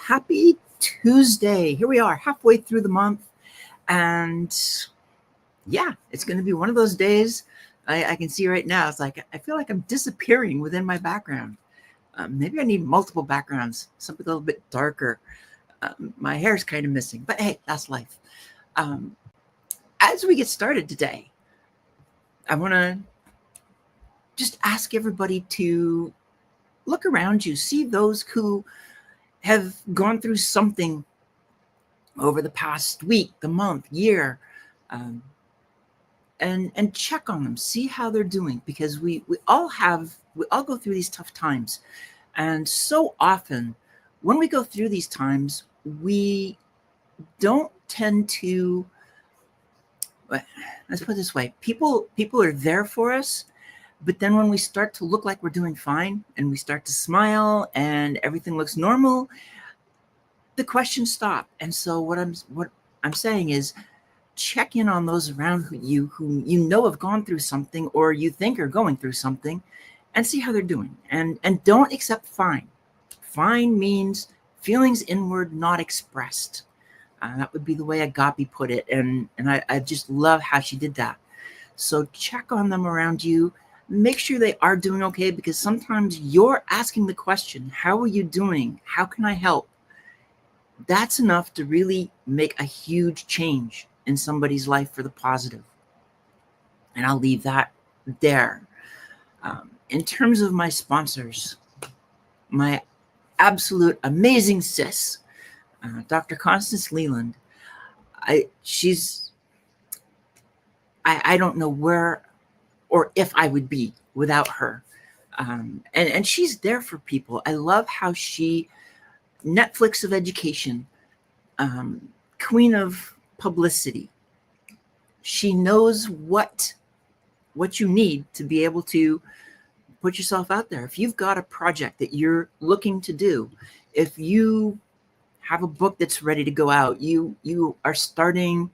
Happy Tuesday. Here we are, halfway through the month. And yeah, it's going to be one of those days. I can see right now, it's like I feel like I'm disappearing within my background. Maybe I need multiple backgrounds, something a little bit darker. My hair's kind of missing, but hey, that's life. As we get started today, I want to just ask everybody to look around you, see those who have gone through something over the past week, the month, year, and check on them, see how they're doing, because we all go through these tough times. And so often when we go through these times, we don't tend to, let's put it this way, people are there for us, but then when we start to look like we're doing fine and we start to smile and everything looks normal, the questions stop. And so what I'm saying is, check in on those around you who you know have gone through something or you think are going through something, and see how they're doing. And don't accept fine. Fine means feelings inward, not expressed. That would be the way Agape put it. And I just love how she did that. So check on them around you. Make sure they are doing okay, because sometimes you're asking the question, how are you doing? How can I help? That's enough to really make a huge change in somebody's life for the positive. And I'll leave that there. In terms of my sponsors, my absolute amazing sis, Dr. Constance Leland, I don't know where or if I would be without her. And she's there for people. I love how she, Netflix of education, queen of publicity. She knows what you need to be able to put yourself out there. If you've got a project that you're looking to do, if you have a book that's ready to go out, you are starting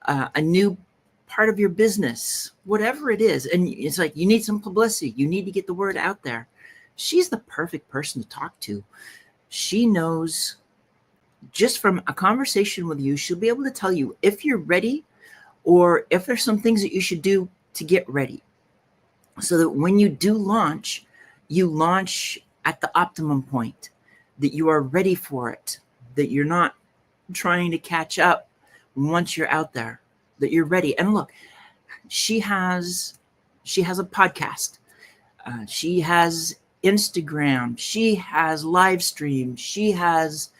a new part of your business, whatever it is, and it's like you need some publicity, you need to get the word out there, she's the perfect person to talk to. She knows, just from a conversation with you, she'll be able to tell you if you're ready or if there's some things that you should do to get ready, so that when you do launch, you launch at the optimum point, that you are ready for it, that you're not trying to catch up once you're out there, that you're ready. And look, she has a podcast. She has Instagram. She has live stream. She has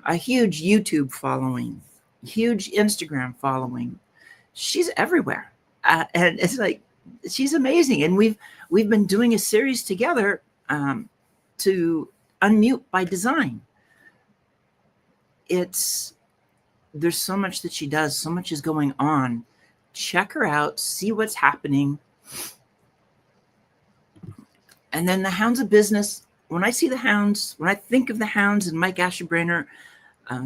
a huge YouTube following, huge Instagram following. She's everywhere. And it's like, she's amazing. And we've been doing a series together to Unmute by Design. There's so much that she does. So much is going on. Check her out. See what's happening. And then the Hounds of Business. When I see the Hounds, when I think of the Hounds and Mike Asherbrainer,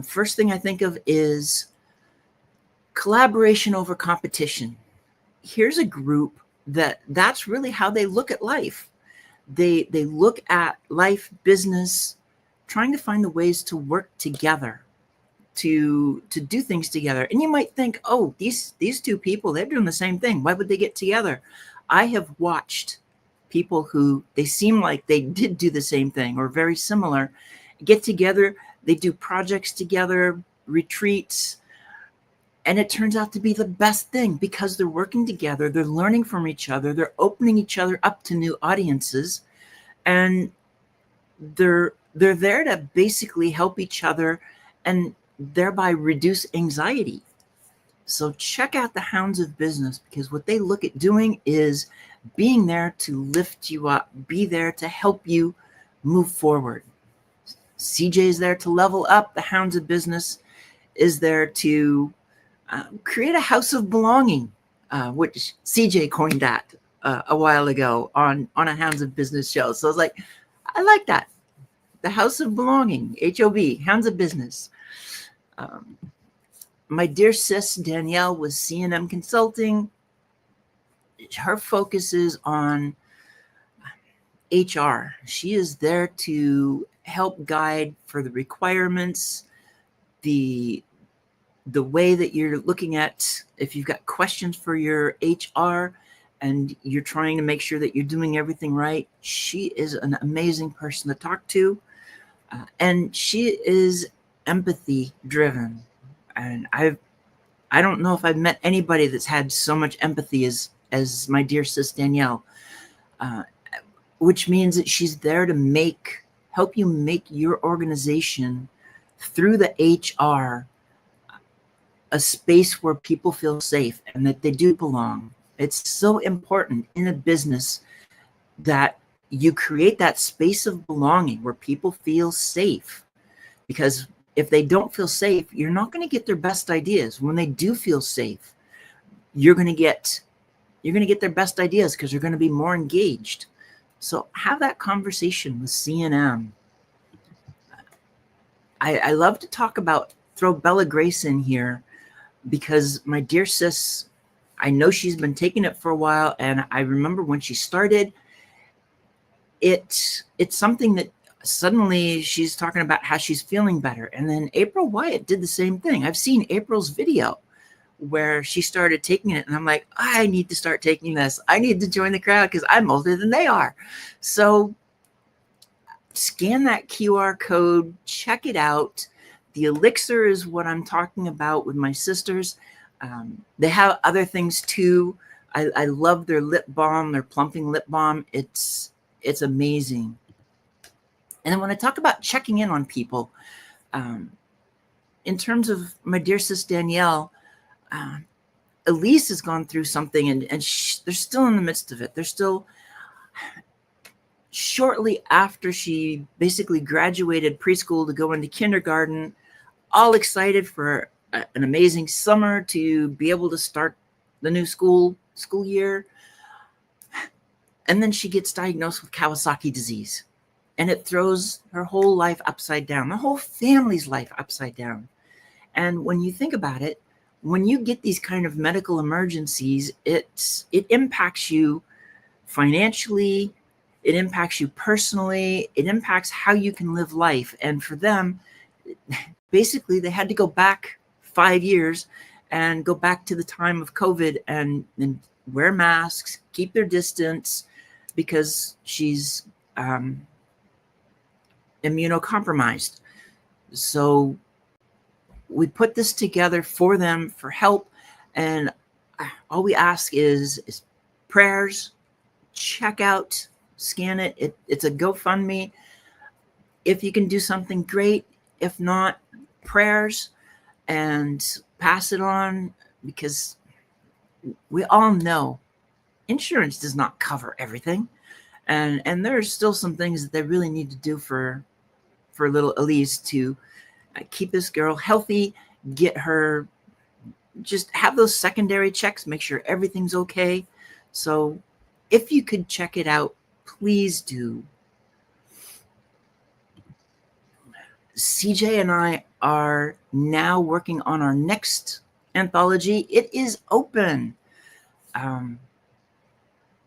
first thing I think of is collaboration over competition. Here's a group that's really how they look at life. They look at life, business, trying to find the ways to work together, to do things together. And you might think, oh, these two people, they're doing the same thing. Why would they get together? I have watched people who they seem like they did do the same thing or very similar, get together, they do projects together, retreats, and it turns out to be the best thing, because they're working together, they're learning from each other, they're opening each other up to new audiences, and they're there to basically help each other and thereby reduce anxiety. So check out the Hounds of Business, because what they look at doing is being there to lift you up, be there to help you move forward. CJ is there to level up. The Hounds of Business is there to create a house of belonging, which CJ coined that a while ago on a Hounds of Business show. So I was like, I like that. The House of Belonging, HOB, Hounds of Business. My dear sis Danielle with C&M Consulting, her focus is on HR. She is there to help guide for the requirements, the way that you're looking at, if you've got questions for your HR and you're trying to make sure that you're doing everything right. She is an amazing person to talk to. And she is empathy driven. And I don't know if I've met anybody that's had so much empathy as my dear sis Danielle, uh, which means that she's there to help you make your organization through the HR a space where people feel safe and that they do belong. It's so important in a business that you create that space of belonging where people feel safe, because if they don't feel safe, you're not going to get their best ideas. When they do feel safe, you're going to get their best ideas because they're going to be more engaged. So have that conversation with C&M. I love to throw Bella Grace in here because my dear sis, I know she's been taking it for a while, and I remember when she started, it's something that suddenly she's talking about how she's feeling better. And then April Wyatt did the same thing. I've seen April's video where she started taking it, and I'm like, I need to start taking this. I need to join the crowd because I'm older than they are. So scan that QR code, check it out. The elixir is what I'm talking about with my sisters. They have other things too. I love their lip balm, their plumping lip balm. It's amazing. And then when I talk about checking in on people, in terms of my dear sis Danielle, Elise has gone through something, and they're still in the midst of it. They're still, shortly after she basically graduated preschool to go into kindergarten, all excited for an amazing summer to be able to start the new school year. And then she gets diagnosed with Kawasaki disease, and it throws her whole life upside down, the whole family's life upside down. And when you think about it, when you get these kind of medical emergencies, it impacts you financially, it impacts you personally, it impacts how you can live life. And for them, basically, they had to go back 5 years and go back to the time of COVID and wear masks, keep their distance, because she's immunocompromised. So we put this together for them for help, and all we ask is prayers. Check out, scan it. It's a GoFundMe. If you can do something, great. If not, prayers, and pass it on, because we all know insurance does not cover everything, and there's still some things that they really need to do for little Elise to keep this girl healthy, get her, just have those secondary checks, make sure everything's okay. So if you could check it out, please do. CJ and I are now working on our next anthology. It is open.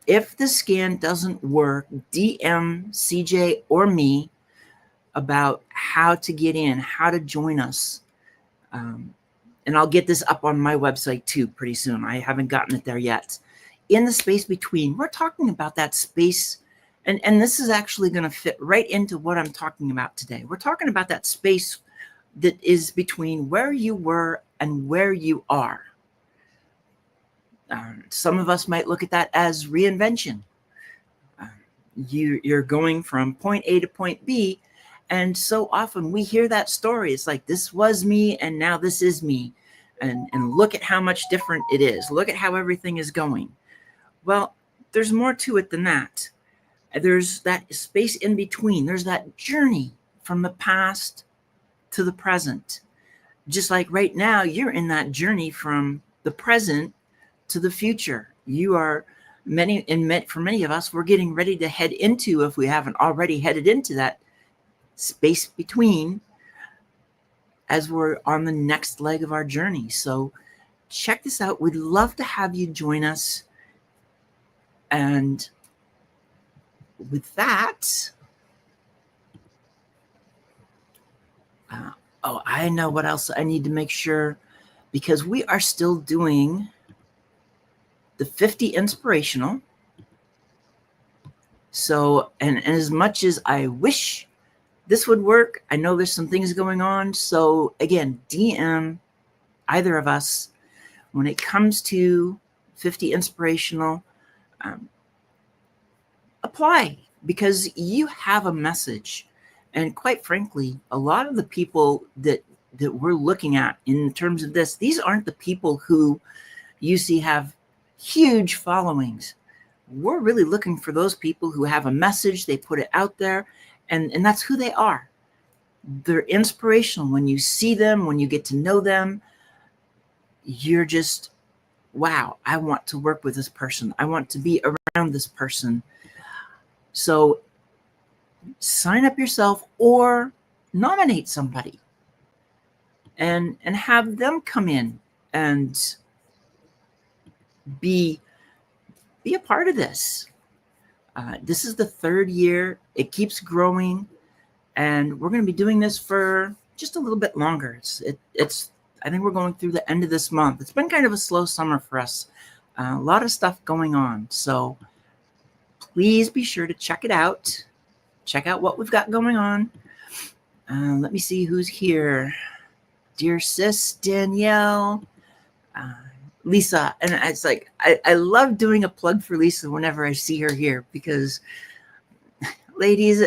If the scan doesn't work, DM CJ or me about how to get in, how to join us. And I'll get this up on my website too pretty soon. I haven't gotten it there yet. In the space between, we're talking about that space, and this is actually going to fit right into what I'm talking about today. We're talking about that space that is between where you were and where you are. Some of us might look at that as reinvention. You're going from point A to point B, and so often we hear that story. It's like, this was me, and now this is me. And look at how much different it is. Look at how everything is going. Well, there's more to it than that. There's that space in between. There's that journey from the past to the present. Just like right now, you're in that journey from the present to the future. You are for many of us, we're getting ready to head into, if we haven't already headed into that space between, as we're on the next leg of our journey. So check this out. We'd love to have you join us. And with that, Oh, I know what else I need to make sure, because we are still doing the 50 inspirational. So, and as much as I wish this would work, I know there's some things going on. So again, DM either of us when it comes to 50 inspirational. um, Apply, because you have a message. And quite frankly, a lot of the people that we're looking at in terms of this, these aren't the people who you see have huge followings. We're really looking for those people who have a message, they put it out there, and that's who they are. They're inspirational. When you see them, when you get to know them, you're just, wow, I want to work with this person. I want to be around this person. So sign up yourself or nominate somebody and have them come in and be a part of this. This is the third year. It keeps growing, and we're going to be doing this for just a little bit longer. It's I think we're going through the end of this month. It's been kind of a slow summer for us. A lot of stuff going on. So please be sure to check it out. Check out what we've got going on. Let me see who's here. Dear sis, Danielle, Lisa. And it's like, I love doing a plug for Lisa whenever I see her here, because ladies,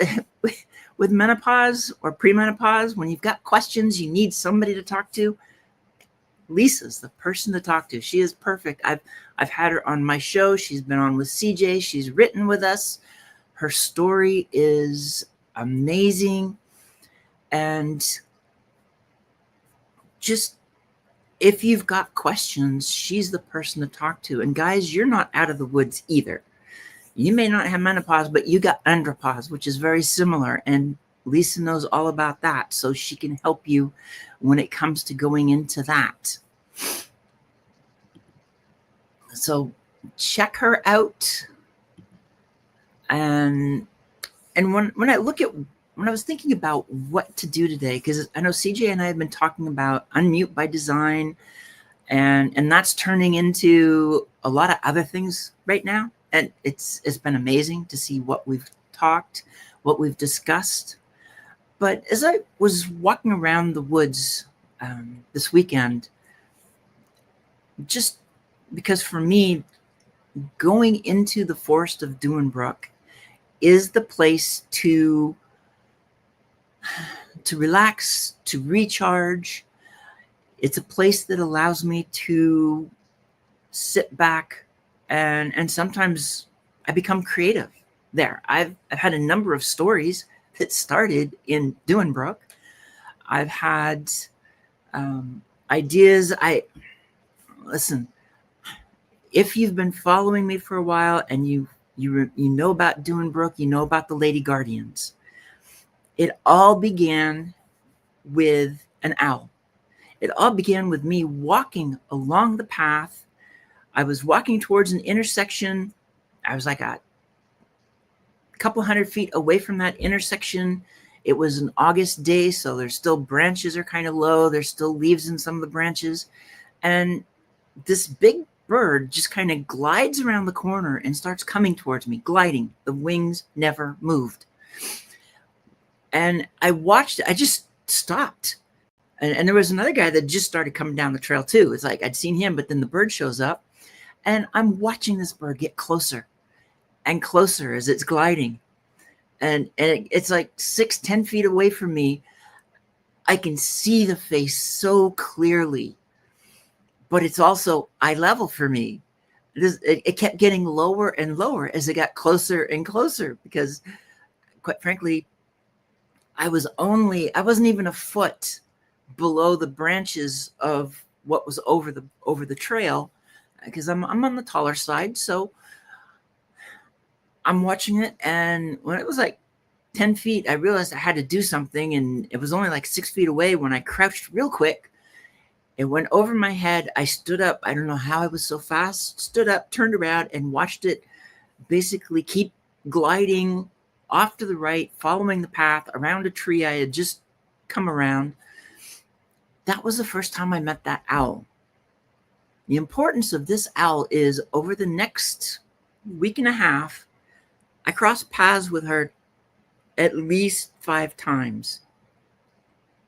with menopause or premenopause, when you've got questions, you need somebody to talk to, Lisa's the person to talk to. She is perfect. I've had her on my show. She's been on with CJ. She's written with us. Her story is amazing. And just, if you've got questions, she's the person to talk to. And guys, you're not out of the woods either. You may not have menopause, but you got andropause, which is very similar. And Lisa knows all about that. So she can help you when it comes to going into that. So check her out. And when I look at, when I was thinking about what to do today, because I know CJ and I have been talking about Unmute by Design, and that's turning into a lot of other things right now. And it's been amazing to see what we've talked, what we've discussed. But as I was walking around the woods this weekend, just because for me, going into the Forest of Duinbrook is the place to relax, to recharge. It's a place that allows me to sit back, and sometimes I become creative there. I've had a number of stories that started in Duinbrook. I've had ideas. Listen, if you've been following me for a while and you know about Duinbrook, you know about the Lady Guardians. It all began with an owl. It all began with me walking along the path. I was walking towards an intersection. I was like a couple 100 feet away from that intersection. It was an August day, so there's still, branches are kind of low. There's still leaves in some of the branches. And this big bird just kind of glides around the corner and starts coming towards me, gliding. The wings never moved. And I watched it. I just stopped. And there was another guy that just started coming down the trail too. It's like I'd seen him, but then the bird shows up, and I'm watching this bird get closer and closer as it's gliding. And it's like 6-10 feet away from me. I can see the face so clearly, but it's also eye level for me. It kept getting lower and lower as it got closer and closer, because quite frankly, I wasn't even a foot below the branches of what was over the trail, because I'm on the taller side. So I'm watching it, and when it was like 10 feet, I realized I had to do something, and it was only like 6 feet away when I crouched real quick. It went over my head. I stood up. I don't know how I was so fast. Stood up, turned around, and watched it basically keep gliding off to the right, following the path around a tree I had just come around. that was the first time I met that owl. The importance of this owl is over the next week and a half, I crossed paths with her at least 5 times.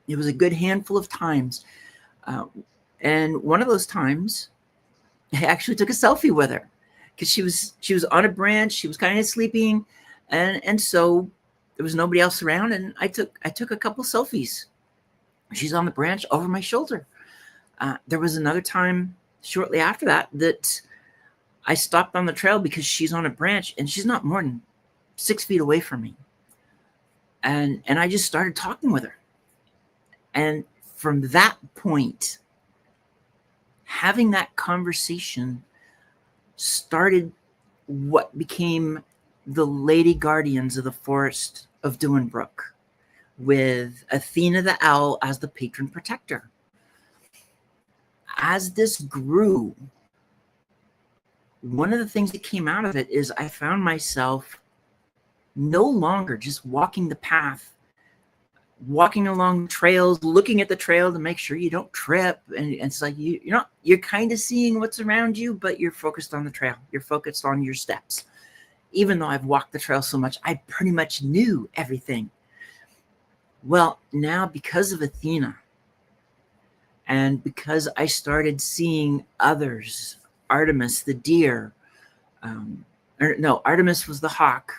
It was a good handful of times. And one of those times, I actually took a selfie with her because she was on a branch. She was kind of sleeping, and so there was nobody else around. And I took a couple selfies. She's on the branch over my shoulder. There was another time shortly after that I stopped on the trail because she's on a branch and she's not more than 6 feet away from me. And I just started talking with her. And from that point, having that conversation started what became the Lady Guardians of the Forest of Duinbrook, with Athena the owl as the patron protector. As this grew, one of the things that came out of it is I found myself no longer just walking the path, walking along trails, looking at the trail to make sure you don't trip. And it's like you're kind of seeing what's around you, but you're focused on the trail. You're focused on your steps. Even though I've walked the trail so much, I pretty much knew everything. Well, now because of Athena, and because I started seeing others, Artemis the deer, Artemis was the hawk.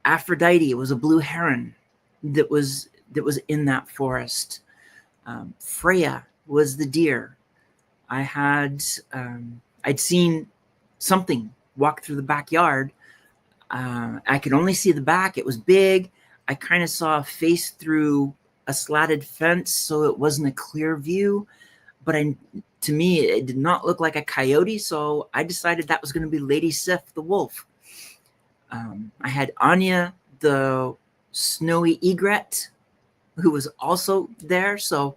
Aphrodite was a blue heron that was in that forest. Freya was the deer. I'd seen something walk through the backyard. I could only see the back. It was big. I kind of saw a face through a slatted fence, so it wasn't a clear view. But to me, it did not look like a coyote, so I decided that was going to be Lady Sif the wolf. I had Anya the snowy egret, who was also there, so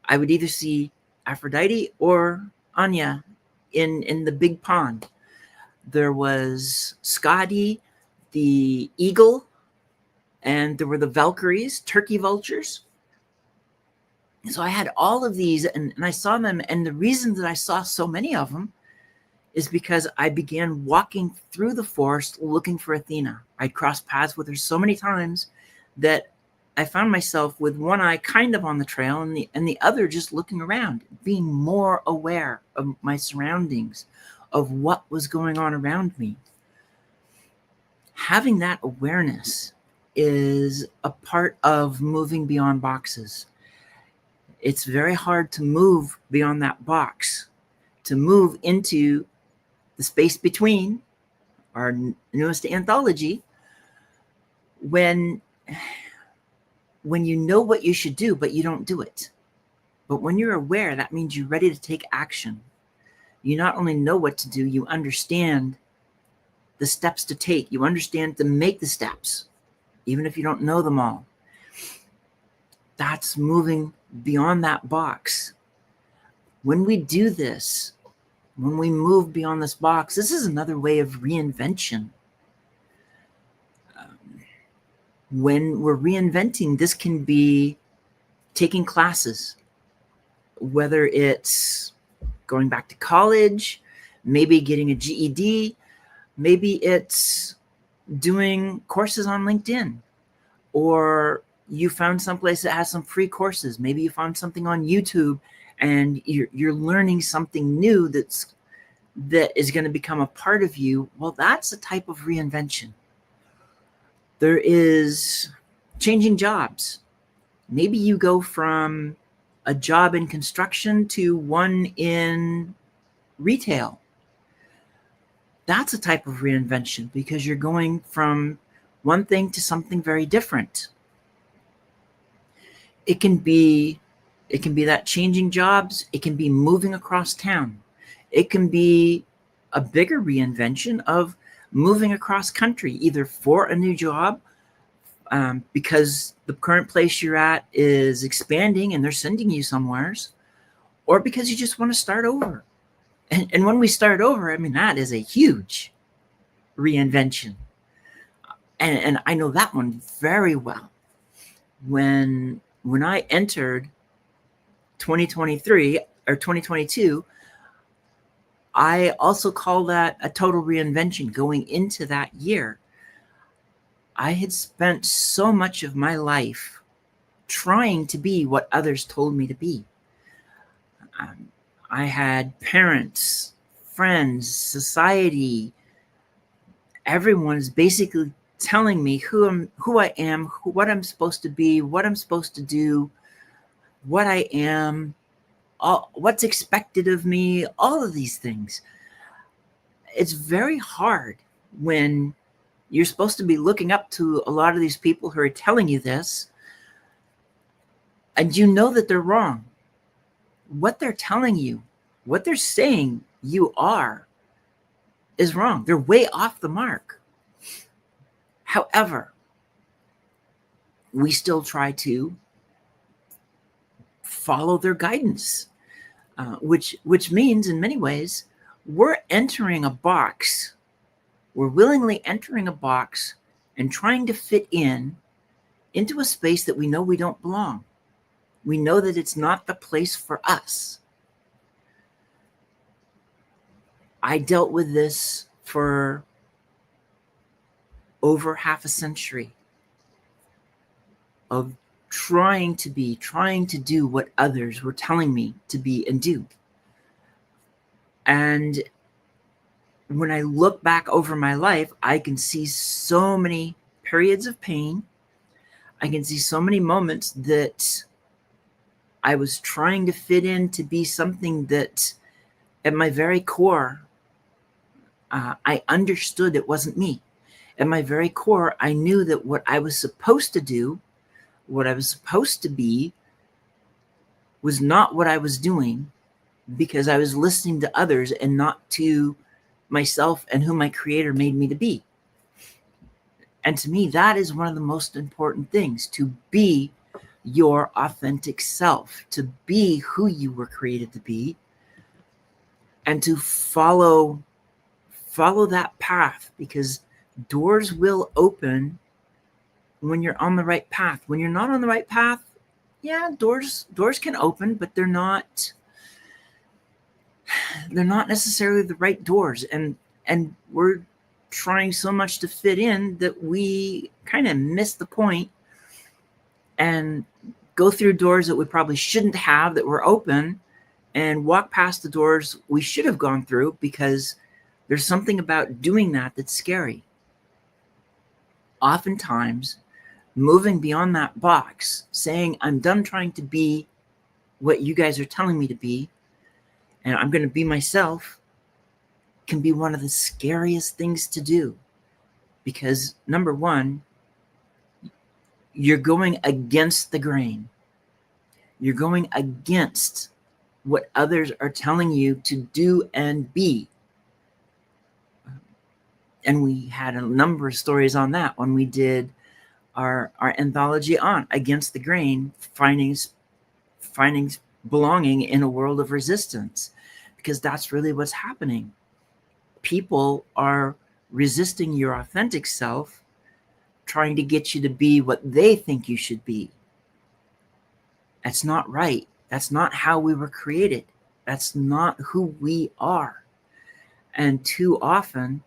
I would either see Aphrodite or Anya in the big pond. There was Skadi, the eagle, and there were the Valkyries, turkey vultures. So I had all of these, and I saw them, and the reason that I saw so many of them is because I began walking through the forest looking for Athena. I'd crossed paths with her so many times that I found myself with one eye kind of on the trail and the other just looking around, being more aware of my surroundings, of what was going on around me. Having that awareness is a part of moving beyond boxes. It's very hard to move beyond that box, to move into the space between, our newest anthology, when you know what you should do, but you don't do it. But when you're aware, that means you're ready to take action. You not only know what to do, you understand the steps to take. You understand to make the steps, even if you don't know them all. That's moving beyond that box. When we do this, when we move beyond this box, this is another way of reinvention. When we're reinventing, this can be taking classes, whether it's going back to college, maybe getting a GED, maybe it's doing courses on LinkedIn, or you found someplace that has some free courses. Maybe you found something on YouTube and you're learning something new that is going to become a part of you. Well, that's a type of reinvention. There is changing jobs. Maybe you go from a job in construction to one in retail. That's a type of reinvention because you're going from one thing to something very different. It can be that changing jobs. It can be moving across town. It can be a bigger reinvention of moving across country, either for a new job, because the current place you're at is expanding and they're sending you somewheres, or because you just want to start over. And when we start over, I mean, that is a huge reinvention. And I know that one very well. When I entered 2023 or 2022, I also call that a total reinvention going into that year. I had spent so much of my life trying to be what others told me to be. I had parents, friends, society, everyone's basically telling me who I am, what I'm supposed to be, what I'm supposed to do, what I am, what's expected of me, all of these things. It's very hard when you're supposed to be looking up to a lot of these people who are telling you this, and you know that they're wrong. What they're telling you, what they're saying you are, is wrong. They're way off the mark. However, we still try to follow their guidance, which means in many ways we're entering a box. We're willingly entering a box and trying to fit into a space that we know we don't belong. We know that it's not the place for us. I dealt with this for over half a century of trying to do what others were telling me to be and do. And when I look back over my life, I can see so many periods of pain. I can see so many moments that I was trying to fit in to be something that at my very core, I understood it wasn't me. At my very core, I knew that what I was supposed to do, what I was supposed to be, was not what I was doing, because I was listening to others and not to myself and who my creator made me to be. And to me, that is one of the most important things, to be your authentic self, to be who you were created to be, and to follow that path, because doors will open when you're on the right path. When you're not on the right path, yeah, doors can open, but they're not necessarily the right doors. And we're trying so much to fit in that we kind of miss the point and go through doors that we probably shouldn't have, that were open, and walk past the doors we should have gone through, because there's something about doing that that's scary. Oftentimes, moving beyond that box, saying, I'm done trying to be what you guys are telling me to be, and I'm going to be myself, can be one of the scariest things to do. Because number one, you're going against the grain. You're going against what others are telling you to do and be. And we had a number of stories on that when we did our anthology on Against the Grain, finding belonging in a world of resistance, because that's really what's happening. People are resisting your authentic self, trying to get you to be what they think you should be. That's not right. That's not how we were created. That's not who we are. And too often,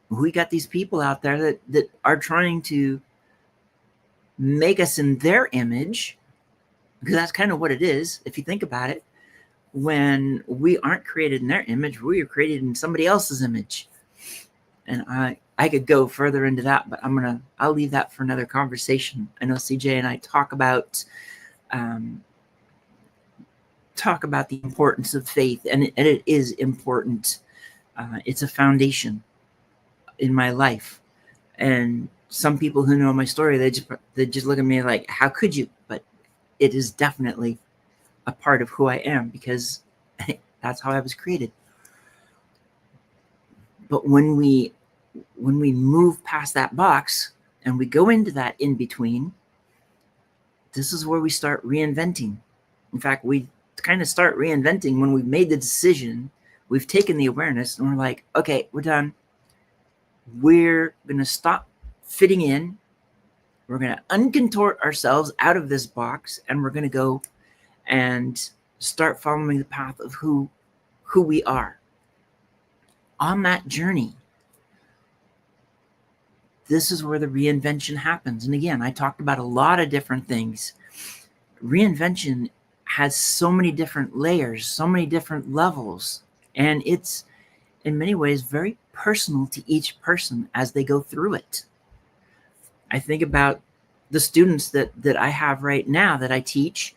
we got these people out there that are trying to make us in their image, because that's kind of what it is, if you think about it. When we aren't created in their image, we are created in somebody else's image. And I could go further into that, but I'll leave that for another conversation. I know CJ and I talk about the importance of faith, and it is important. It's a foundation in my life. And some people who know my story, they just look at me like, how could you? But it is definitely a part of who I am, because that's how I was created. But when we move past that box and we go into that in between, this is where we start reinventing. In fact, we kind of start reinventing when we've made the decision, we've taken the awareness, and we're like, okay, we're done. We're going to stop fitting in. We're going to uncontort ourselves out of this box, and we're going to go and start following the path of who we are. On that journey, this is where the reinvention happens. And again, I talked about a lot of different things. Reinvention has so many different layers, so many different levels, and it's in many ways very personal to each person as they go through it. I think about the students that I have right now that I teach,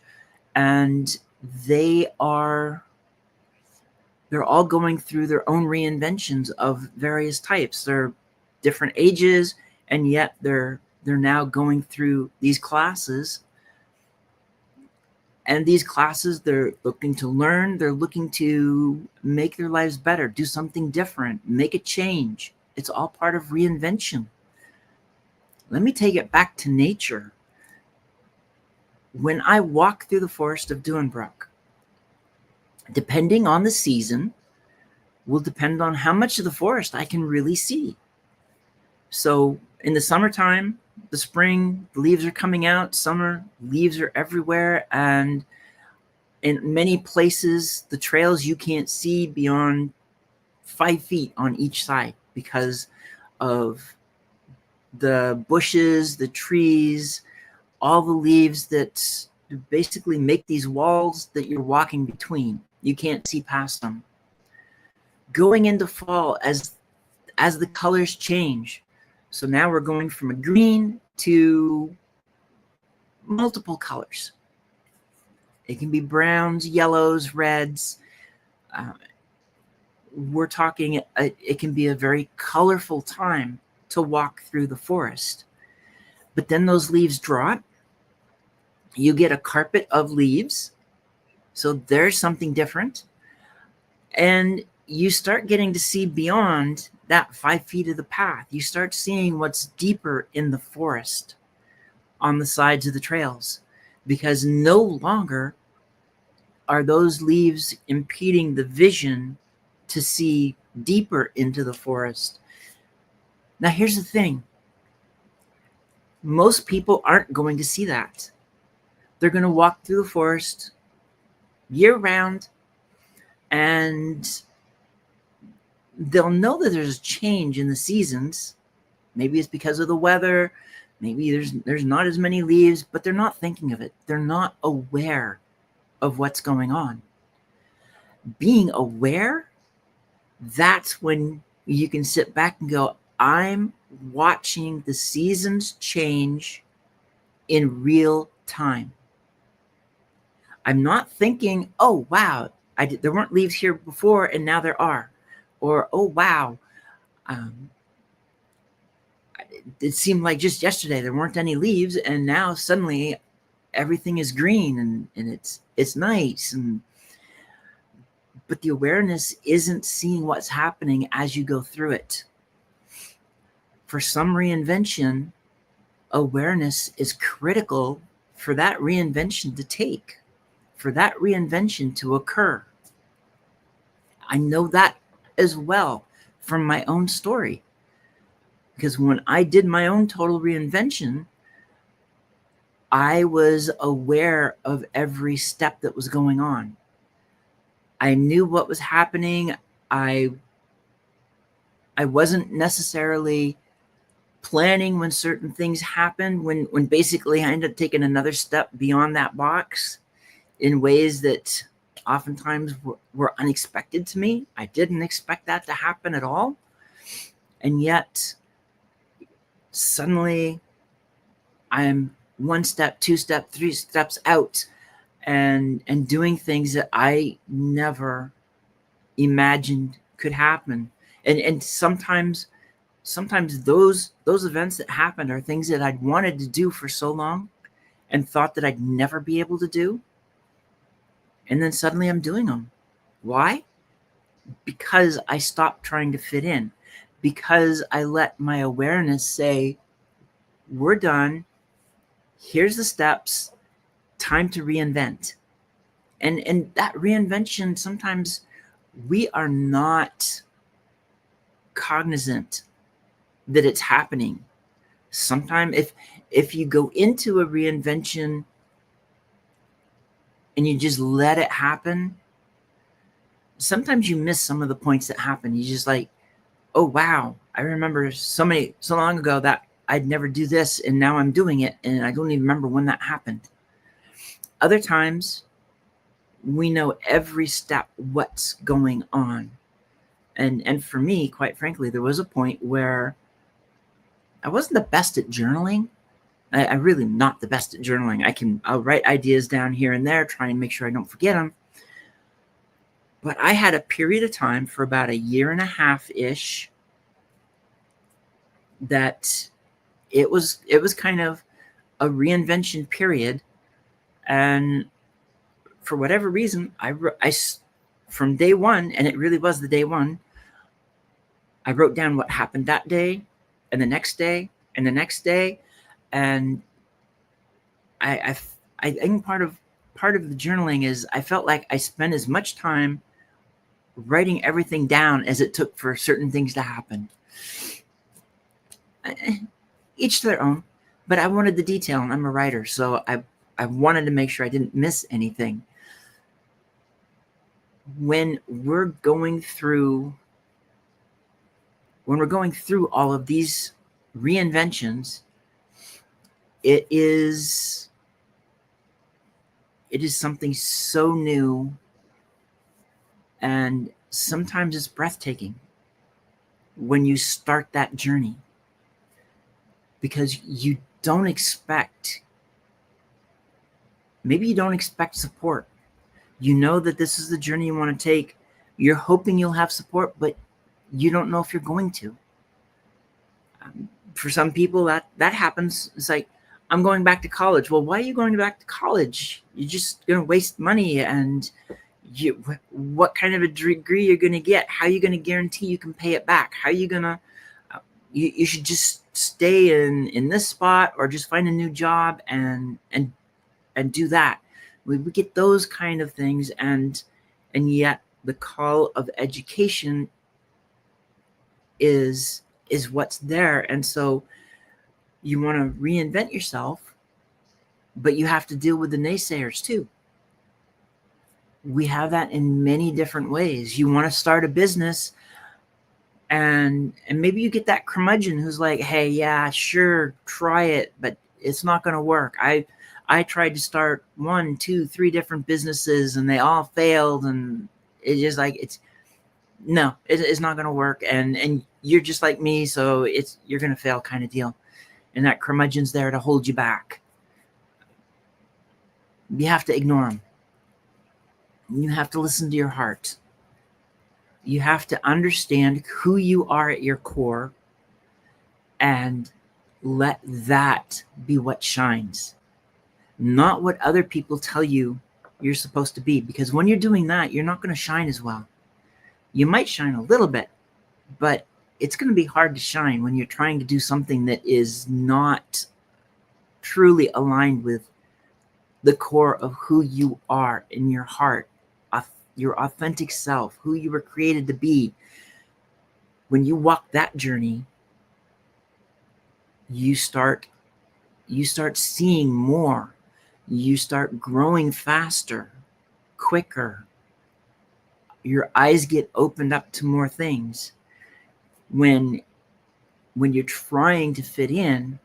and they're all going through their own reinventions of various types. They're different ages, and yet they're now going through these classes. And these classes, they're looking to learn, they're looking to make their lives better, do something different, make a change. It's all part of reinvention. Let me take it back to nature. When I walk through the Forest of Duinbrook, depending on the season, will depend on how much of the forest I can really see. So in the summertime, the spring, the leaves are coming out, summer, leaves are everywhere. And in many places, the trails you can't see beyond 5 feet on each side because of the bushes, the trees, all the leaves that basically make these walls that you're walking between. You can't see past them. Going into fall, as the colors change, so now we're going from a green to multiple colors. It can be browns, yellows, reds. We're talking, it can be a very colorful time to walk through the forest. But then those leaves drop. You get a carpet of leaves. So there's something different. And you start getting to see beyond that 5 feet of the path. You start seeing what's deeper in the forest on the sides of the trails, because no longer are those leaves impeding the vision to see deeper into the forest. Now, here's the thing. Most people aren't going to see that. They're going to walk through the forest year round, and they'll know that there's a change in the seasons. Maybe it's because of the weather. Maybe there's not as many leaves, but they're not thinking of it. They're not aware of what's going on. Being aware, that's when you can sit back and go, I'm watching the seasons change in real time. I'm not thinking, oh, wow, there weren't leaves here before and now there are. Or, oh, wow, it seemed like just yesterday there weren't any leaves and now suddenly everything is green and it's nice. But the awareness isn't seeing what's happening as you go through it. For some reinvention, awareness is critical for that reinvention to take, for that reinvention to occur. I know that as well from my own story. Because when I did my own total reinvention, I was aware of every step that was going on. I knew what was happening. I wasn't necessarily planning when certain things happened, when basically I ended up taking another step beyond that box in ways that oftentimes were unexpected to me. I didn't expect that to happen at all. And yet, suddenly, I'm 1 step, 2 steps, 3 steps out and doing things that I never imagined could happen. And sometimes those events that happened are things that I'd wanted to do for so long and thought that I'd never be able to do. And then suddenly I'm doing them. Why? Because I stopped trying to fit in. Because I let my awareness say, we're done. Here's the steps. Time to reinvent. And that reinvention, sometimes we are not cognizant that it's happening. Sometimes if you go into a reinvention and you just let it happen, sometimes you miss some of the points that happen. You just like, oh wow, I remember so long ago that I'd never do this, and now I'm doing it, and I don't even remember when that happened. Other times, we know every step what's going on. And for me, quite frankly, there was a point where I wasn't the best at journaling. I really am not the best at journaling. I'll write ideas down here and there, try and make sure I don't forget them. But I had a period of time for about a year and a half-ish that it was kind of a reinvention period. And for whatever reason, I from day one, and it really was the day one, I wrote down what happened that day and the next day and the next day. And I think part of the journaling is I felt like I spent as much time writing everything down as it took for certain things to happen. Each to their own, but I wanted the detail, and I'm a writer, so I wanted to make sure I didn't miss anything. When we're going through all of these reinventions, it is something so new, and sometimes it's breathtaking when you start that journey, because you don't expect support. You know that this is the journey you want to take. You're hoping you'll have support, but you don't know if you're going to. For some people, that happens. It's like, I'm going back to college. Well, why are you going back to college? You're just going to waste money, and what kind of a degree you're going to get? How are you going to guarantee you can pay it back? How are you going to... You should just stay in this spot, or just find a new job and do that. We get those kind of things, and yet the call of education is what's there. And so you want to reinvent yourself, but you have to deal with the naysayers too. We have that in many different ways. You want to start a business, and maybe you get that curmudgeon who's like, hey, yeah, sure, try it, but it's not going to work. I tried to start 1, 2, 3 different businesses, and they all failed, and it's just like, it's not going to work. And you're just like me, so you're going to fail kind of deal. And that curmudgeon's there to hold you back. You have to ignore them. You have to listen to your heart. You have to understand who you are at your core, and let that be what shines, not what other people tell you you're supposed to be. Because when you're doing that, you're not going to shine as well. You might shine a little bit, but it's going to be hard to shine when you're trying to do something that is not truly aligned with the core of who you are in your heart, your authentic self, who you were created to be. When you walk that journey, you start seeing more. You start growing faster, quicker. Your eyes get opened up to more things. When you're trying to fit in,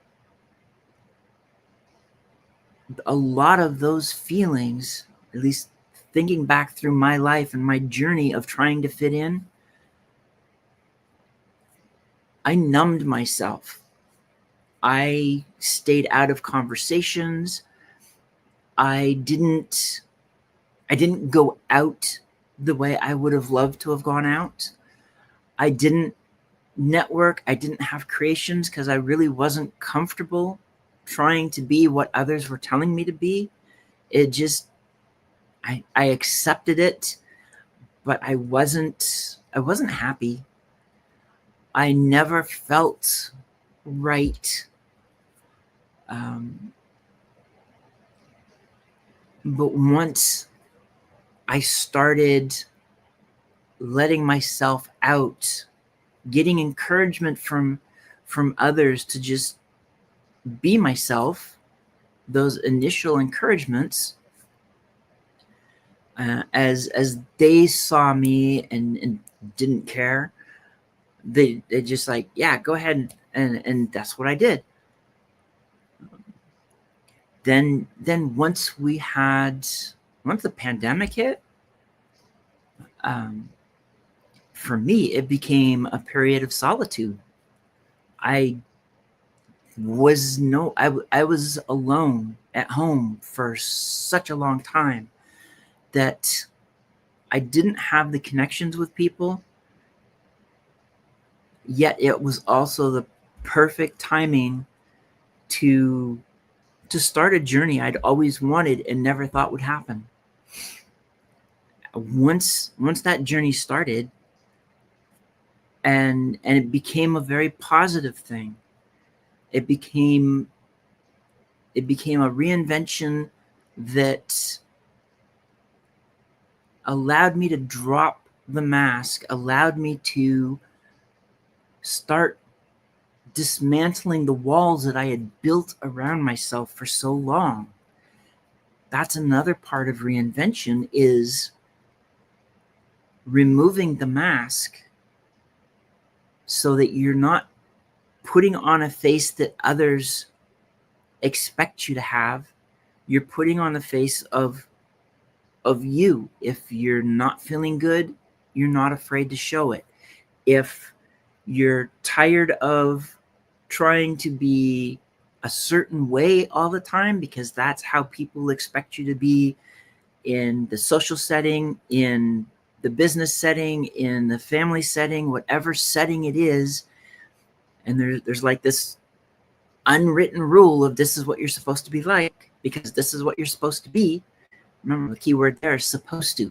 a lot of those feelings, at least thinking back through my life and my journey of trying to fit in, I numbed myself. I stayed out of conversations. I didn't go out the way I would have loved to have gone out. I didn't network. I didn't have creations because I really wasn't comfortable trying to be what others were telling me to be. It just, I accepted it, but I wasn't happy. I never felt right. But once I started letting myself out, getting encouragement from others to just be myself, those initial encouragements, As they saw me and didn't care, they just like, yeah, go ahead, and that's what I did. Then once the pandemic hit, um, for me it became a period of solitude. I I was alone at home for such a long time that I didn't have the connections with people, yet it was also the perfect timing to start a journey I'd always wanted and never thought would happen. Once that journey started, and it became a very positive thing. It became a reinvention that allowed me to drop the mask, allowed me to start dismantling the walls that I had built around myself for so long. That's another part of reinvention, is removing the mask so that you're not putting on a face that others expect you to have. You're putting on the face of you. If you're not feeling good, you're not afraid to show it. If you're tired of trying to be a certain way all the time because that's how people expect you to be in the social setting, in the business setting, in the family setting, whatever setting it is, and there's like this unwritten rule of this is what you're supposed to be like because this is what you're supposed to be. Remember, the key word there is supposed to.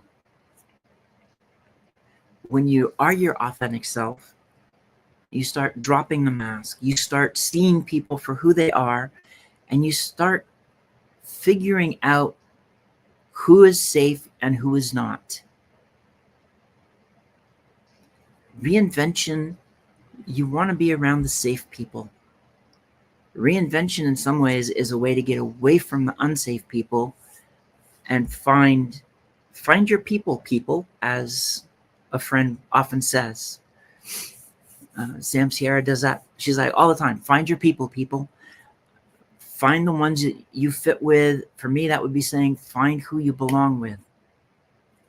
When you are your authentic self, you start dropping the mask. You start seeing people for who they are, and you start figuring out who is safe and who is not. Reinvention, you want to be around the safe people. Reinvention, in some ways, is a way to get away from the unsafe people and find your people, as a friend often says. Sam Sierra does that. She's like, all the time, find your people. Find the ones that you fit with. For me, that would be saying, find who you belong with.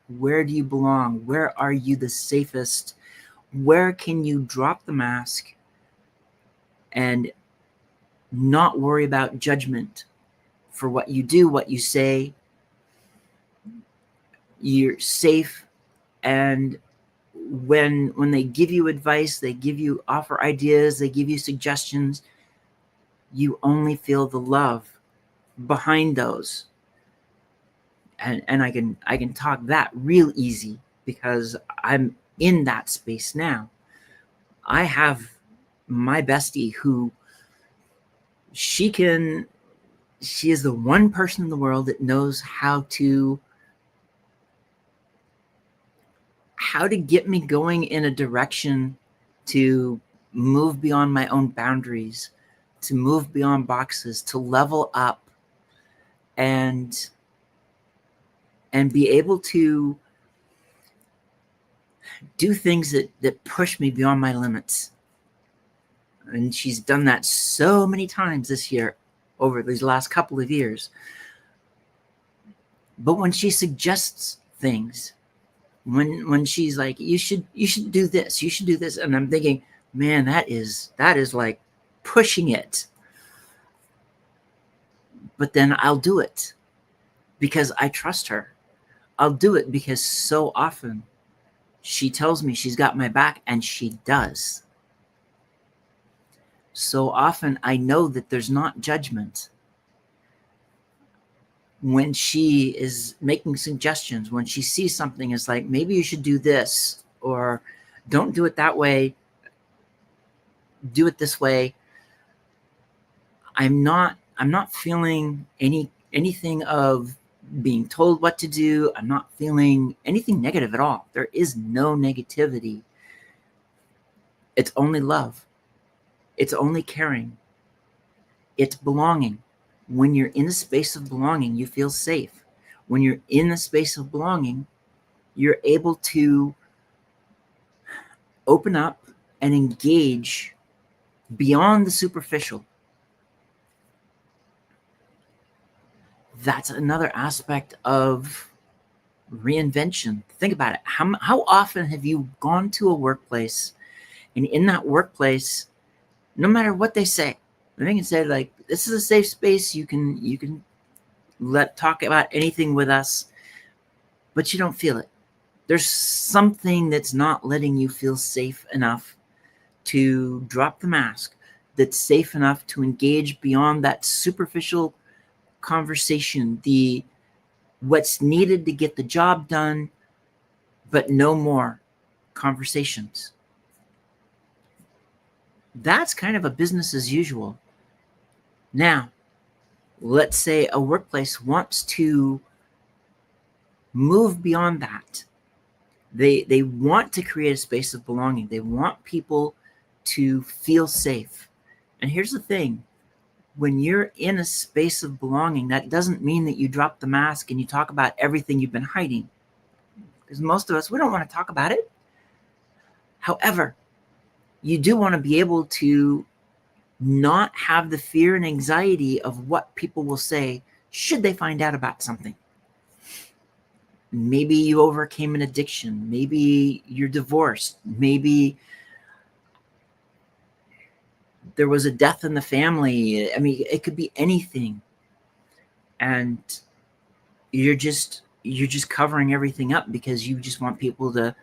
Where do you belong? Where are you the safest? Where can you drop the mask and not worry about judgment for what you do, what you say? You're safe, and when they give you advice, they offer ideas, they give you suggestions, you only feel the love behind those. And I can talk that real easy because I'm in that space now. I have my bestie who she is the one person in the world that knows how to get me going in a direction to move beyond my own boundaries, to move beyond boxes, to level up and be able to do things that push me beyond my limits. And she's done that so many times this year, over these last couple of years. But when she suggests things, when she's like, you should do this, you should do this, and I'm thinking, man, that is like pushing it. But then I'll do it because I trust her. I'll do it because so often she tells me she's got my back, and she does. So often I know that there's not judgment when she is making suggestions. When she sees something, it's like, maybe you should do this, or don't do it that way, do it this way. I'm not feeling anything of being told what to do. I'm not feeling anything negative at all. There is no negativity. It's only love. It's only caring. It's belonging. When you're in a space of belonging, you feel safe. When you're in a space of belonging, you're able to open up and engage beyond the superficial. That's another aspect of reinvention. Think about it. How often have you gone to a workplace, and in that workplace, no matter what they say, they can say like, "This is a safe space. You can talk about anything with us," but you don't feel it. There's something that's not letting you feel safe enough to drop the mask, that's safe enough to engage beyond that superficial conversation, the what's needed to get the job done, but no more conversations. That's kind of a business as usual. Now, let's say a workplace wants to move beyond that. They want to create a space of belonging. They want people to feel safe. And here's the thing. When you're in a space of belonging, that doesn't mean that you drop the mask and you talk about everything you've been hiding. Because most of us, we don't want to talk about it. However, you do want to be able to not have the fear and anxiety of what people will say should they find out about something. Maybe you overcame an addiction. Maybe you're divorced. Maybe there was a death in the family. I mean, it could be anything. And you're just covering everything up because you just want people to,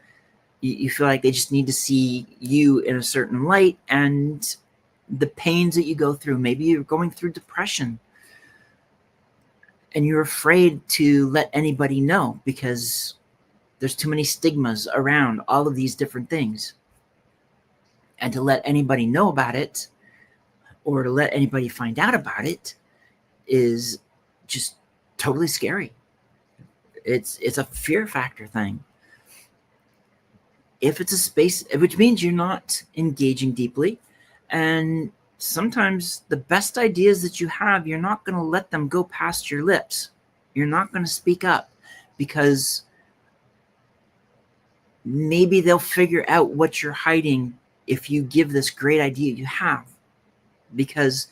you feel like they just need to see you in a certain light, and the pains that you go through. Maybe you're going through depression and you're afraid to let anybody know because there's too many stigmas around all of these different things. And to let anybody know about it, or to let anybody find out about it, is just totally scary. It's a fear factor thing. If it's a space, which means you're not engaging deeply, and sometimes the best ideas that you have, you're not going to let them go past your lips. You're not going to speak up because maybe they'll figure out what you're hiding if you give this great idea you have, because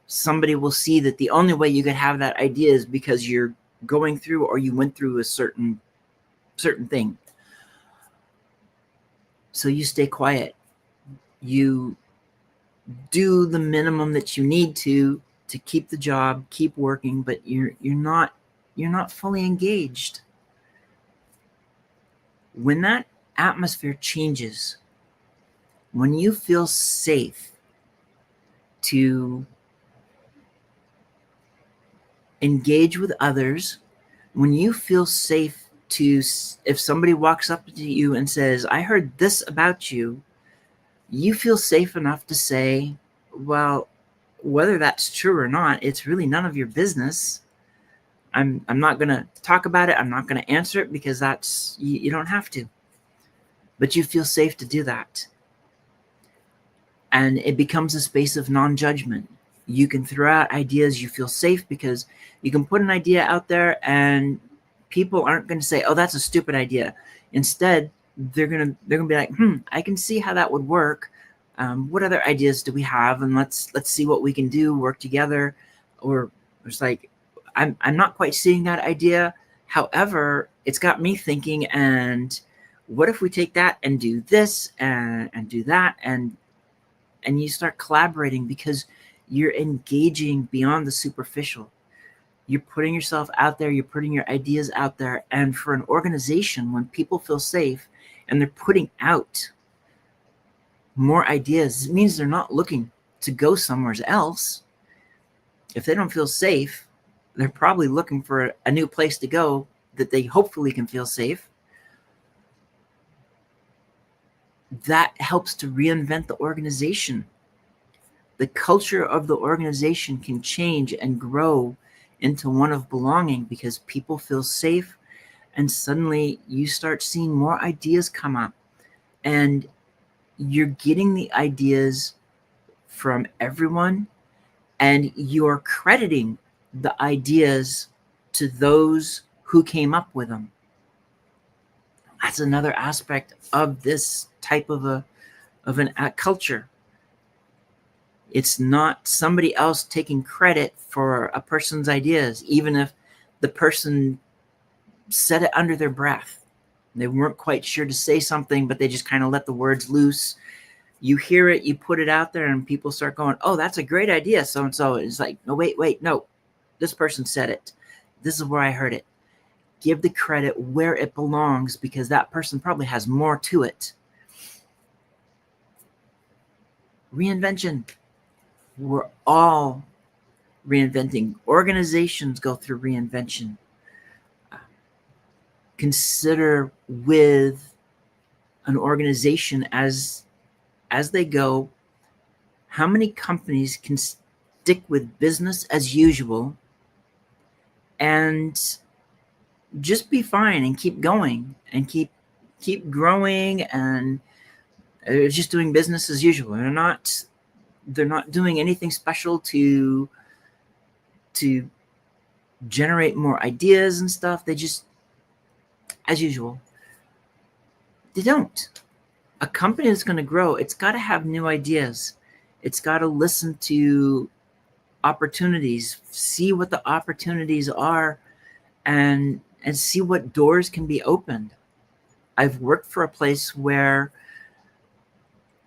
somebody will see that the only way you could have that idea is because you're going through, or you went through a certain thing. So you stay quiet. You do the minimum that you need to keep the job, keep working, but you're not fully engaged. When that atmosphere changes, when you feel safe to engage with others, when you feel safe to, if somebody walks up to you and says, "I heard this about you," you feel safe enough to say, "Well, whether that's true or not, it's really none of your business. I'm not going to talk about it. I'm not going to answer it because that's, you don't have to." But you feel safe to do that. And it becomes a space of non-judgment. You can throw out ideas. You feel safe because you can put an idea out there and people aren't going to say, "Oh, that's a stupid idea." Instead, they're going to be like, "I can see how that would work. What other ideas do we have? And let's see what we can do, work together." Or it's like, I'm not quite seeing that idea. However, it's got me thinking, and what if we take that and do this and do that, and you start collaborating because you're engaging beyond the superficial. You're putting yourself out there, you're putting your ideas out there. And for an organization, when people feel safe and they're putting out more ideas, it means they're not looking to go somewhere else. If they don't feel safe, they're probably looking for a new place to go that they hopefully can feel safe. That helps to reinvent the organization. The culture of the organization can change and grow into one of belonging because people feel safe, and suddenly you start seeing more ideas come up, and you're getting the ideas from everyone, and you're crediting the ideas to those who came up with them. That's another aspect of this type of a culture. It's not somebody else taking credit for a person's ideas, even if the person said it under their breath. They weren't quite sure to say something, but they just kind of let the words loose. You hear it, you put it out there, and people start going, oh, that's a great idea, so-and-so. It's like, no, wait, no. This person said it. This is where I heard it. Give the credit where it belongs, because that person probably has more to it. Reinvention. We're all reinventing. Organizations go through reinvention. Consider with an organization as they go, how many companies can stick with business as usual and just be fine and keep going and keep growing, and they're just doing business as usual. They're not doing anything special to generate more ideas and stuff. They just, as usual. They don't. A company that's going to grow, it's got to have new ideas. It's got to listen to opportunities, see what the opportunities are, and see what doors can be opened. I've worked for a place where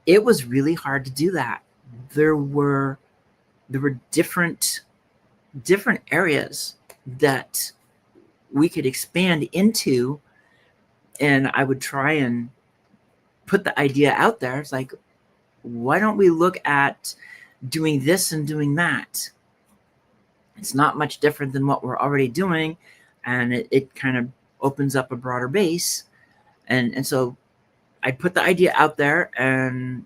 it was really hard to do that. There were different areas that we could expand into, and I would try and put the idea out there. It's like, why don't we look at doing this and doing that? It's not much different than what we're already doing, and it kind of opens up a broader base. And so I'd put the idea out there and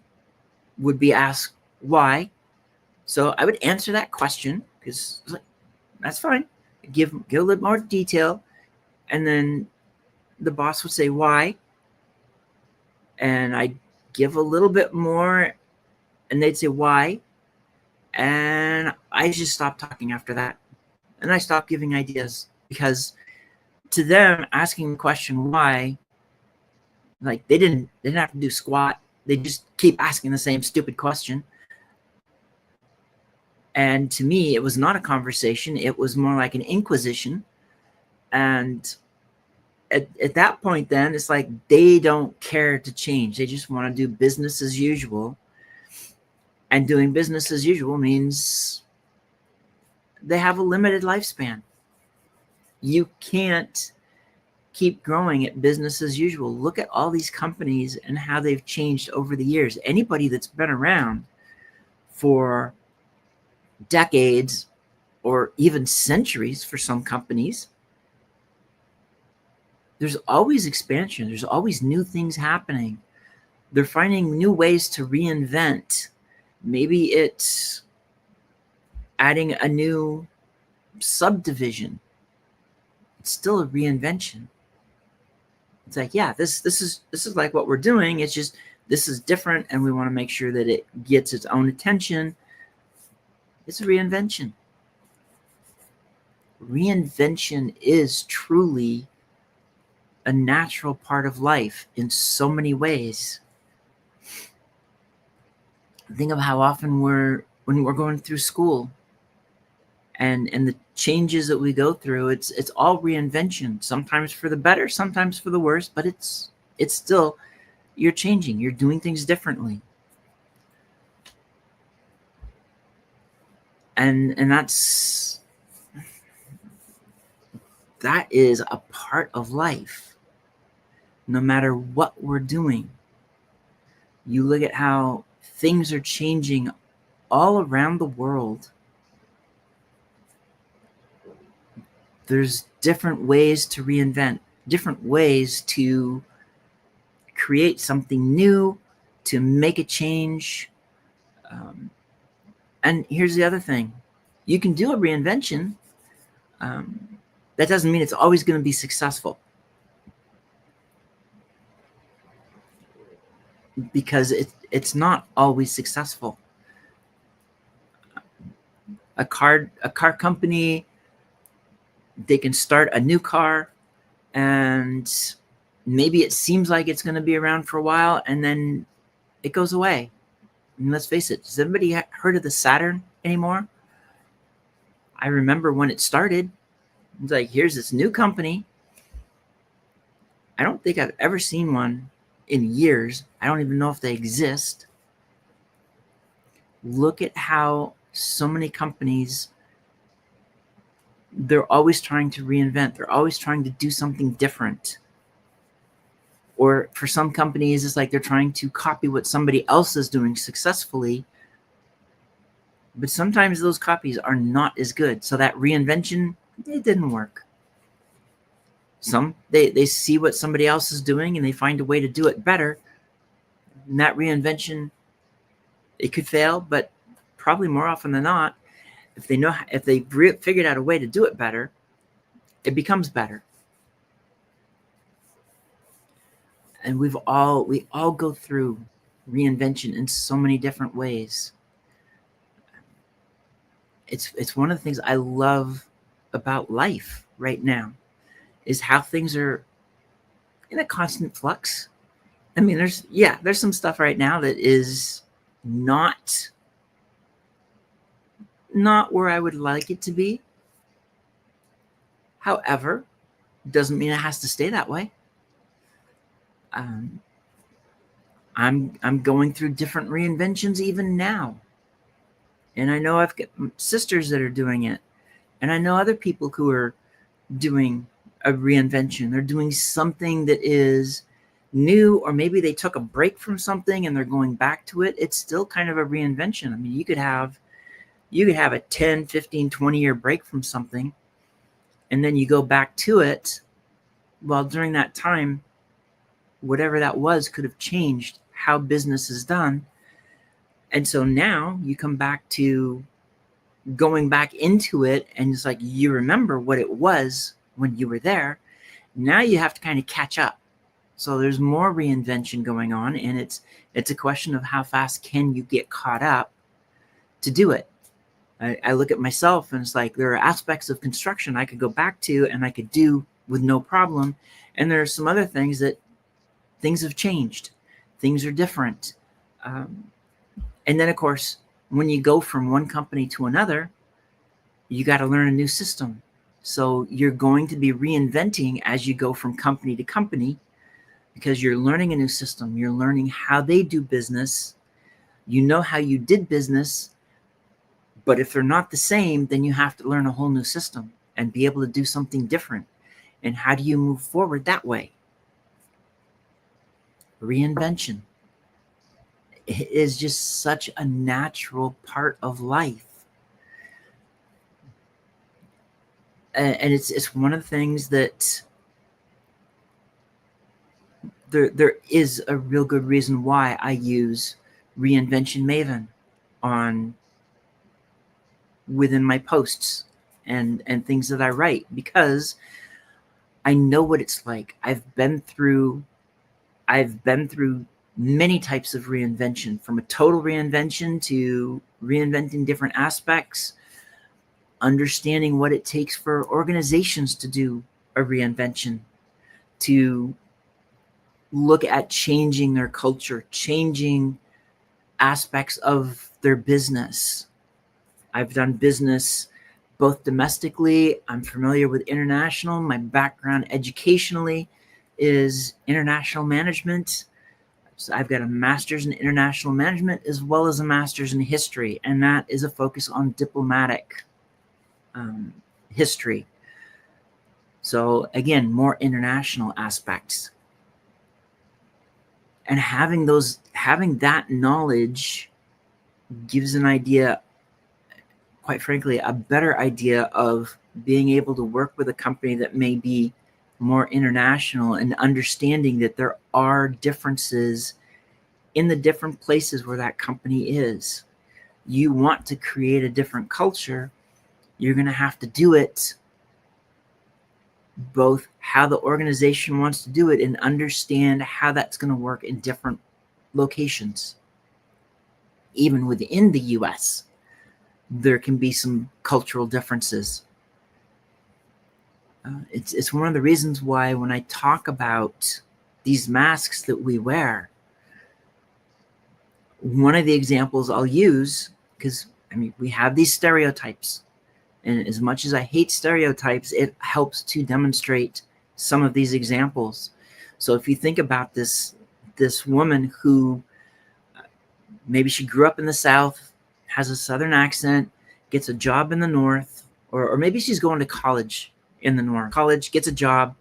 would be asked why. So I would answer that question, because that's fine. Give a little more detail, and then the boss would say why, and I'd give a little bit more, and they'd say why, and I just stopped talking after that, and I stopped giving ideas, because to them, asking the question why, like, they didn't have to do squat. They just keep asking the same stupid question. And to me, it was not a conversation. It was more like an inquisition. And at that point, then, it's like they don't care to change. They just want to do business as usual. And doing business as usual means they have a limited lifespan. You can't keep growing at business as usual. Look at all these companies and how they've changed over the years. Anybody that's been around for decades or even centuries for some companies, there's always expansion. There's always new things happening. They're finding new ways to reinvent. Maybe it's adding a new subdivision. It's still a reinvention. It's like, yeah, this is like what we're doing. It's just, this is different, and we want to make sure that it gets its own attention. It's a reinvention. Reinvention is truly a natural part of life in so many ways. Think of how often when we're going through school and the changes that we go through, it's all reinvention, sometimes for the better, sometimes for the worse, but it's still, you're changing, you're doing things differently. And that is a part of life. No matter what we're doing, you look at how things are changing all around the world. There's different ways to reinvent, different ways to create something new, to make a change. And here's the other thing. You can do a reinvention. That doesn't mean it's always going to be successful. Because it's not always successful. A car company They can start a new car, and maybe it seems like it's going to be around for a while, and then it goes away. And let's face it, has anybody heard of the Saturn anymore? I remember when it started. It's like, here's this new company. I don't think I've ever seen one in years. I don't even know if they exist. Look at how so many companies, they're always trying to reinvent. They're always trying to do something different. Or for some companies, it's like they're trying to copy what somebody else is doing successfully. But sometimes those copies are not as good. So that reinvention, it didn't work. Some, they see what somebody else is doing and they find a way to do it better. And that reinvention, it could fail, but probably more often than not, if they figured out a way to do it better, it becomes better. And we all go through reinvention in so many different ways. It's one of the things I love about life right now, is how things are in a constant flux. I mean, there's some stuff right now that is not where I would like it to be. However, doesn't mean it has to stay that way. I'm going through different reinventions even now. And I know I've got sisters that are doing it. And I know other people who are doing a reinvention. They're doing something that is new, or maybe they took a break from something and they're going back to it. It's still kind of a reinvention. I mean, you could have a 10, 15, 20-year break from something, and then you go back to it. Well, during that time, whatever that was could have changed how business is done. And so now you come back to going back into it, and it's like you remember what it was when you were there. Now you have to kind of catch up. So there's more reinvention going on, and it's a question of how fast can you get caught up to do it. I look at myself, and it's like there are aspects of construction I could go back to and I could do with no problem. And there are some other things that things have changed. Things are different. And then, of course, when you go from one company to another, you got to learn a new system. So you're going to be reinventing as you go from company to company, because you're learning a new system. You're learning how they do business. You know how you did business, but if they're not the same, then you have to learn a whole new system and be able to do something different. And how do you move forward that way? Reinvention is just such a natural part of life. And it's one of the things that there is a real good reason why I use Reinvention Maven within my posts and things that I write, because I know what it's like. I've been through many types of reinvention, from a total reinvention to reinventing different aspects, understanding what it takes for organizations to do a reinvention, to look at changing their culture, changing aspects of their business. I've done business both domestically. I'm familiar with international. My background educationally is international management. So I've got a master's in international management as well as a master's in history, and that is a focus on diplomatic history. So again, more international aspects. And having that knowledge gives an idea, quite frankly, a better idea of being able to work with a company that may be more international, and understanding that there are differences in the different places where that company is. You want to create a different culture, you're going to have to do it both how the organization wants to do it and understand how that's going to work in different locations. Even within the US, there can be some cultural differences. It's one of the reasons why when I talk about these masks that we wear, one of the examples I'll use, because I mean, we have these stereotypes, and as much as I hate stereotypes, it helps to demonstrate some of these examples. So if you think about this woman who maybe she grew up in the South, has a Southern accent, gets a job in the North, or maybe she's going to college in the North. College, gets a job,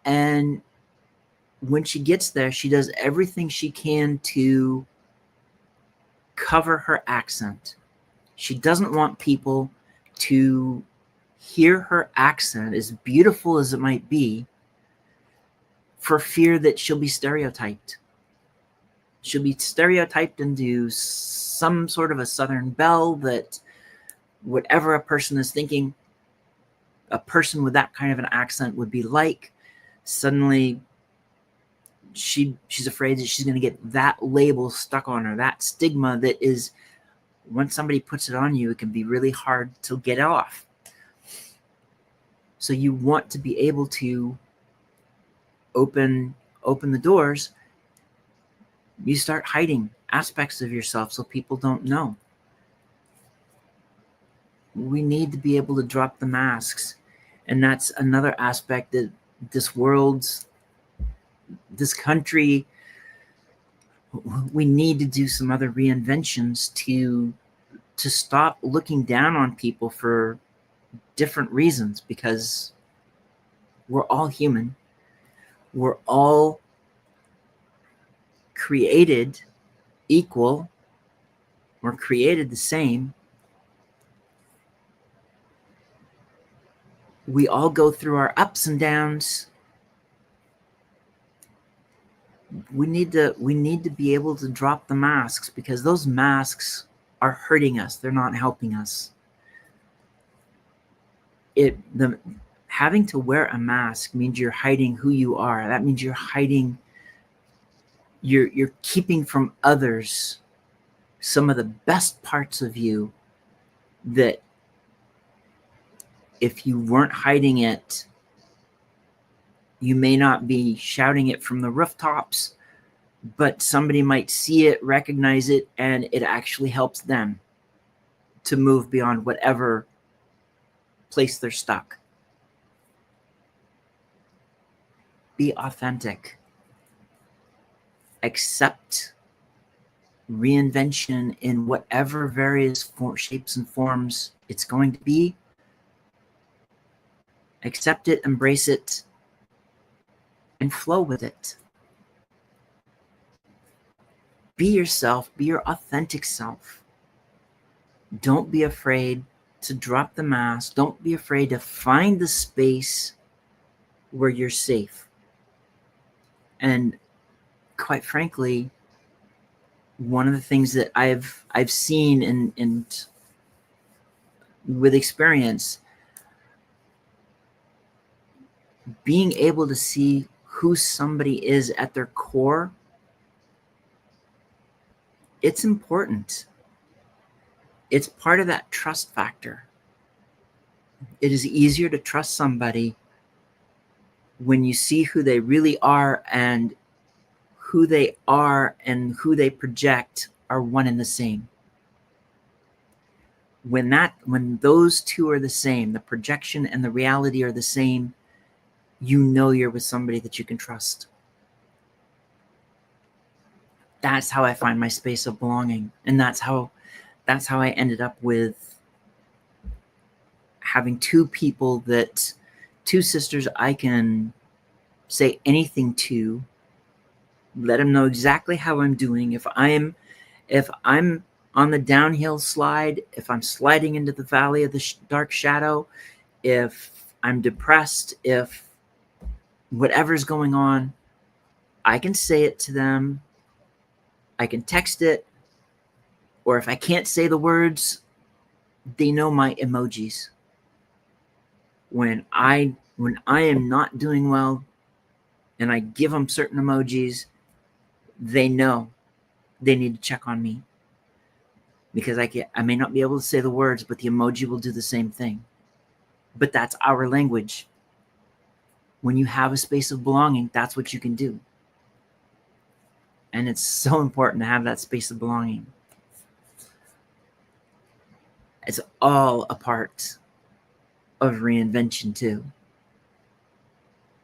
and when she gets there, she does everything she can to cover her accent. She doesn't want people to hear her accent, as beautiful as it might be, for fear that she'll be stereotyped. She'll be stereotyped into some sort of a Southern belle, that whatever a person is thinking a person with that kind of an accent would be like, suddenly she's afraid that she's going to get that label stuck on her, that stigma that is, once somebody puts it on you, it can be really hard to get off. So you want to be able to open the doors. You start hiding aspects of yourself so people don't know. We need to be able to drop the masks. And that's another aspect that this country, we need to do some other reinventions to stop looking down on people for different reasons, because we're all human. We're all created equal. We're created the same. We all go through our ups and downs. We need to be able to drop the masks, because those masks are hurting us. They're not helping us. Having to wear a mask means you're hiding who you are. That means you're hiding, you're keeping from others some of the best parts of you, that if you weren't hiding it, you may not be shouting it from the rooftops, but somebody might see it, recognize it, and it actually helps them to move beyond whatever place they're stuck. Be authentic. Accept reinvention in whatever various shapes and forms it's going to be. Accept it, embrace it, and flow with it. Be yourself, be your authentic self. Don't be afraid to drop the mask. Don't be afraid to find the space where you're safe. And quite frankly, one of the things that I've seen and with experience, being able to see who somebody is at their core, it's important. It's part of that trust factor. It is easier to trust somebody when you see who they really are, and who they are and who they project are one and the same. When those two are the same, the projection and the reality are the same, you know you're with somebody that you can trust. That's how I find my space of belonging. And that's how I ended up with having two sisters I can say anything to, let them know exactly how I'm doing. If I'm on the downhill slide, if I'm sliding into the valley of the dark shadow, if I'm depressed, if whatever's going on, I can say it to them. I can text it, or if I can't say the words, they know my emojis. When I am not doing well and I give them certain emojis, they know they need to check on me, because I may not be able to say the words, but the emoji will do the same thing. But that's our language. when you have a space of belonging, that's what you can do. And it's so important to have that space of belonging. It's all a part of reinvention too.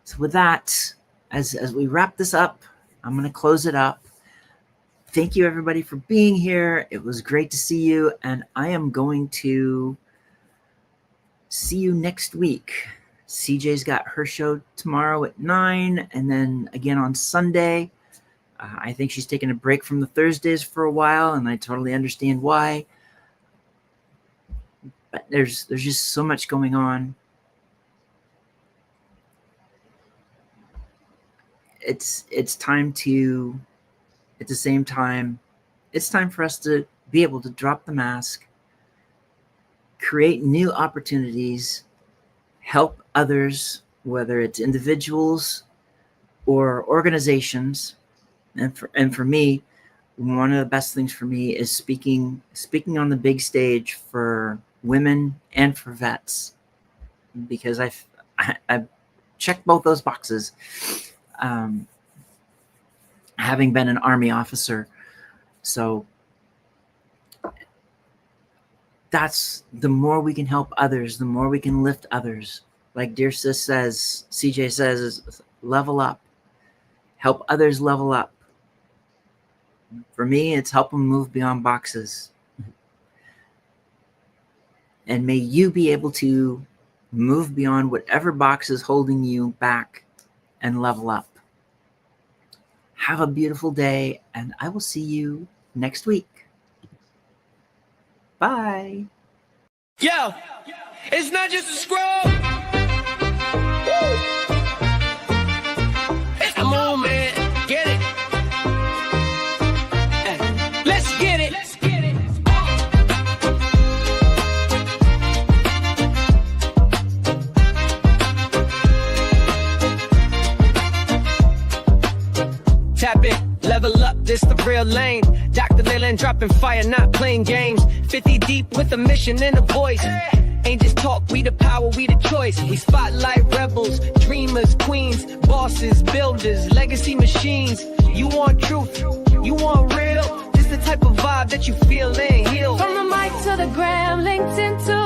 So with that, as we wrap this up, I'm going to close it up. Thank you everybody for being here. It was great to see you, and I am going to see you next week. CJ's got her show tomorrow at 9, and then again on Sunday. I think she's taking a break from the Thursdays for a while, and I totally understand why. But there's just so much going on. It's time to, at the same time, it's time for us to be able to drop the mask, create new opportunities, help others, whether it's individuals or organizations. And for me, one of the best things for me is speaking on the big stage for women and for vets, because I've checked both those boxes. Having been an Army officer, so that's the more we can help others, the more we can lift others. Like dear sis says, CJ says, is level up, help others level up. For me, it's help them move beyond boxes. And may you be able to move beyond whatever box is holding you back and level up. Have a beautiful day, and I will see you next week. Bye. Yo, it's not just a scroll. It's a movement. Get it. Hey, let's get it. Tap in, level up, this the real lane. Dr. Leland dropping fire, not playing games. 50 deep with a mission and a voice. Ain't just talk, we the power, we the choice. We spotlight rebels, dreamers, queens, bosses, builders, legacy machines. You want truth, you want real. This the type of vibe that you feel and heal. From the mic to the gram, LinkedIn too.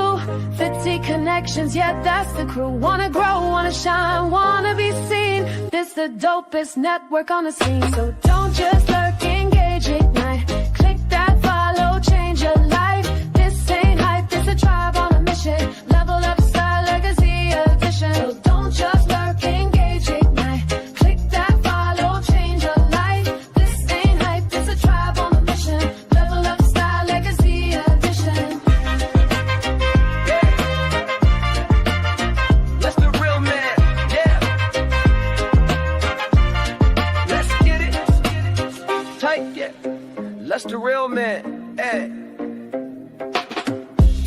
50 connections, yeah, that's the crew. Wanna grow, wanna shine, wanna be seen. This the dopest network on the scene. So don't just lurk, engage, ignite. Click that follow, change your life. This ain't hype, this a tribe on a mission. Level up, style, legacy, edition. So don't just lurk, engage, ignite. Click that follow, change your life. This ain't hype, this a tribe on a mission. Level up, style, legacy, edition. Let's the real man, yeah. Let's get it. Tight, yeah. Let's the real man, yeah.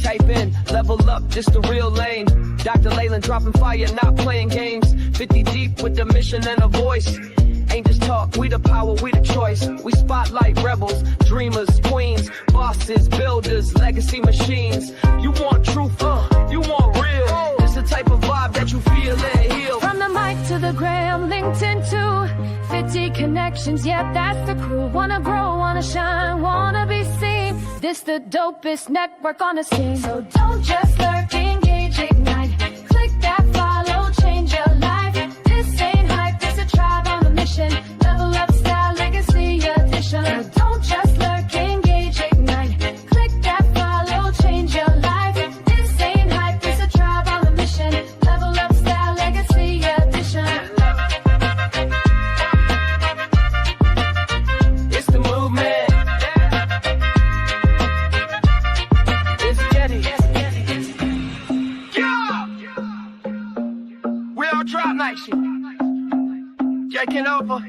Type in, level up, just the real lane. Dr. Leland dropping fire, not playing games. 50 deep with the mission and a voice. Ain't just talk, we the power, we the choice. We spotlight rebels, dreamers, queens, bosses, builders, legacy machines. You want truth, you want real. It's the type of vibe that you feel and heal. From the mic to the gram, LinkedIn too. 50 connections, yeah, that's the crew. Wanna grow, wanna shine, wanna be seen. This the dopest network on the scene. So don't just lurk, engage, ignite. Click that follow, change your life. This ain't hype, this a tribe on a mission. Level up, style, legacy, edition. So don't just lurk, engage, ignite. Click that follow, change your life. This ain't hype, this a tribe on a mission. Level up, style, legacy, edition. It's the movement. Let's get it. Yeah. We all drop night shit. Jack Canova.